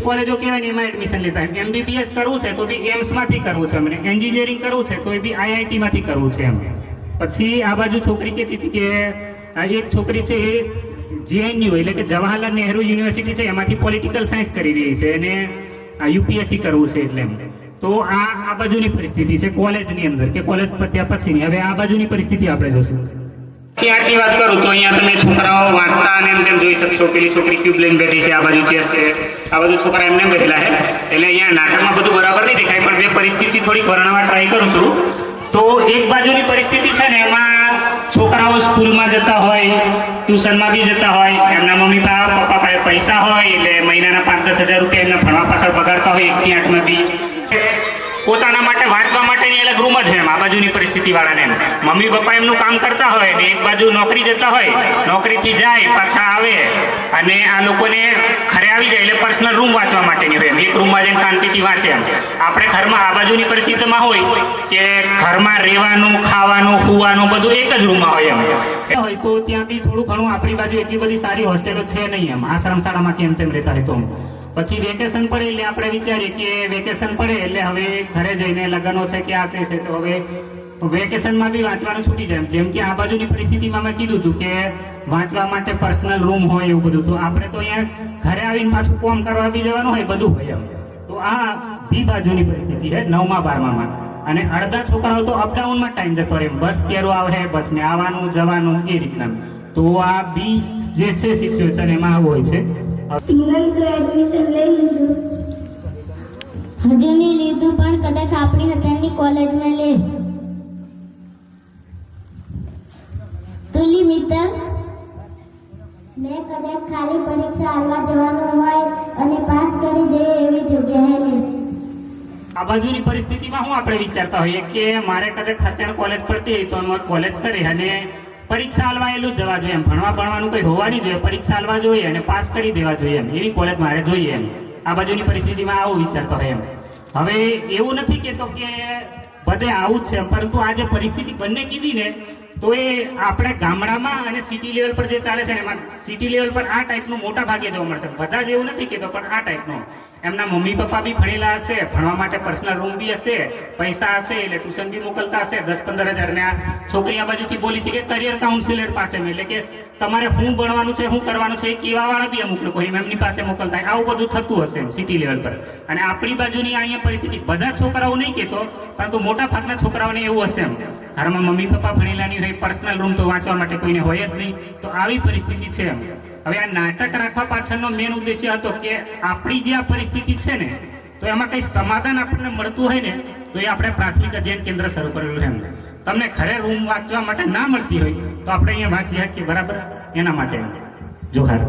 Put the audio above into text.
કોલેજો કહેવાય ને એમાં એડમિશન લેતા. MBBS કરવું છે તો બી એમ્સમાંથી કરવું છે અમને, એન્જિનિયરિંગ કરવું છે તો એ બી IITમાંથી કરવું છે એમ. પછી આ બાજુ છોકરી કહેતી હતી કે એક છોકરી છે એ JNU એટલે કે જવાહરલાલ નહેરુ યુનિવર્સિટી છે એમાંથી પોલિટિકલ સાયન્સ કરી રહી છે અને UPSC કરવું છે એટલે એમ. તો આ બાજુની પરિસ્થિતિ છે કોલેજની અંદર કે કોલેજ પત્યા પછીની. હવે આ બાજુની પરિસ્થિતિ આપણે જોશું. આટલી વાત કરું તો અહીંયા તમે છોકરાઓ વાંચતા અને એમ તેમ જોઈ શકશો. પેલી છોકરી ક્યુબ લઈને બેઠી છે, આ બાજુ ચેસ છે, આ બાજુ છોકરા એમને બેઠેલા છે. એટલે અહીંયા નાટકમાં બધું બરાબર નહીં દેખાય, પણ બે પરિસ્થિતિ થોડી વર્ણવા ટ્રાય કરું છું. તો એક બાજુની પરિસ્થિતિ છે ને એમાં છોકરાઓ સ્કૂલમાં જતા હોય, ટ્યુશનમાં બી જતા હોય, એમના મમ્મી પપ્પા પાસે પૈસા હોય એટલે મહિનાના 5-10 હજાર રૂપિયા એમના ભણવા પાછળ બગાડતા હોય 1 થી 8માં બી. પોતાના માટે વાંચવા માટેની અલગ રૂમ જ એમ આ બાજુની પરિસ્થિતિ વાળાને એમ. મમ્મી પપ્પા એમનું કામ કરતા હોય ને એક બાજુ નોકરી જતા હોય, નોકરીથી જાય પાછા આવે અને આ લોકોને ઘરે આવી જાય એટલે પર્સનલ રૂમ વાંચવા માટેની હોય એમ. એક રૂમમાં જઈને શાંતિથી વાંચે એમ. આપણે ઘરમાં આ બાજુની પરિસ્થિતિમાં હોય કે ઘરમાં રહેવાનું, ખાવાનું, સૂવાનું બધું એક જ રૂમમાં હોય એમ હોય. તો ત્યાં બી થોડું ઘણું આપણી બાજુ એટલી બધી સારી હોસ્ટેલો છે નહીં એમ, આશ્રમ શાળામાં કેમ તેમ રહેતા હોય તો. પછી વેકેશન પડે એટલે આપણે વિચારીએ કે વેકેશન પડે એટલે હવે ઘરે જઈને લગ્નો છે કે આ તે છે તો હવે વેકેશનમાં બી વાંચવાનું છૂટી જાય. જેમ કે આ બાજુની પરિસ્થિતિમાં મેં કીધું હતું કે વાંચવા માટે પર્સનલ રૂમ હોય એવું બધું. તો આપણે તો અહીંયા ઘરે આવીને પાછું કોમ કરવા બી જવાનું હોય, બધું હોય એમ. તો આ બી બાજુની પરિસ્થિતિ છે 9મા 12મામાં. અને અડધા છોકરાઓ તો અપડાઉનમાં ટાઈમ જતો રહે, બસ કેરો આવે, બસને આવવાનું જવાનું એ રીતના. તો આ બી જે છે સિચ્યુએશન એમાં આવું હોય છે. એડમિશન લઈ લીધું, હજુ નહીં લીધું, પણ કદાચ આપણી હતાની કોલેજમાં લે. તુલી મિત્તલ, મેં કદાચ ખાલી પરીક્ષા આપવા જવાનું હોય અને પાસ કરી દે એવી જગ્યાએ લે. આ બાજુની પરિસ્થિતિમાં હું આપણે વિચારતા હોઈએ કે મારે કદાચ અત્યારે કોલેજ પડતી હોય તો કોલેજ કરે અને પરીક્ષા આલવા એલું જવા જોઈએ એમ. ભણવાનું કઈ હોવા નહીં જોઈએ, પરીક્ષા આલવા જોઈએ અને પાસ કરી દેવા જોઈએ એમ. એવી કોલેજ મારે જોઈએ એમ. આ બાજુની પરિસ્થિતિમાં આવું વિચારતો હોય એમ. હવે એવું નથી કહેતો કે બધે આવું જ છે, પરંતુ આ જે પરિસ્થિતિ બંને કીધી ને તો એ આપણે ગામડામાં અને સિટી લેવલ પર જે ચાલે છે ને એમાં સિટી લેવલ પર આ ટાઈપનું મોટા ભાગે જોવા મળશે. બધા જ એવું નથી કહેતો, પણ આ ટાઈપનો એમના મમ્મી પપ્પા બી ભણેલા હશે, ભણવા માટે પર્સનલ રૂમ બી હશે, પૈસા હશે એટલે ટ્યુશન બી મોકલતા હશે 10-15 હજાર. ને આ છોકરી આ બાજુથી બોલી હતી કે કરિયર કાઉન્સિલર પાસે, એટલે કે તમારે શું ભણવાનું છે, શું કરવાનું છે એ કહેવા વાળા બી અમુક લોકો એમની પાસે મોકલતા. આવું બધું થતું હશે સિટી લેવલ પર. અને આપણી બાજુની અહીંયા પરિસ્થિતિ બધા છોકરાઓ નહીં કહેતો, પરંતુ મોટા ભાગના છોકરાઓને એવું હશે એમ. ઘરમાં મમ્મી પપ્પા ભણેલા નહીં હોય, પર્સનલ રૂમ તો વાંચવા માટે કોઈને હોય જ નહીં. તો આવી પરિસ્થિતિ છે એમ. હવે આ નાટક રાખવા પાછળનો મેન ઉદ્દેશ્ય હતો કે આપણી જે આ પરિસ્થિતિ છે ને તો એમાં કંઈ સમાધાન આપણને મળતું હોય ને તો એ આપણે પ્રાથમિક અધ્યયન કેન્દ્ર શરૂ કરેલું છે એમ. તમને ઘરે રૂમ વાંચવા માટે ના મળતી હોય તો આપણે અહીંયા વાંચી શકીએ બરાબર, એના માટે જોહાર.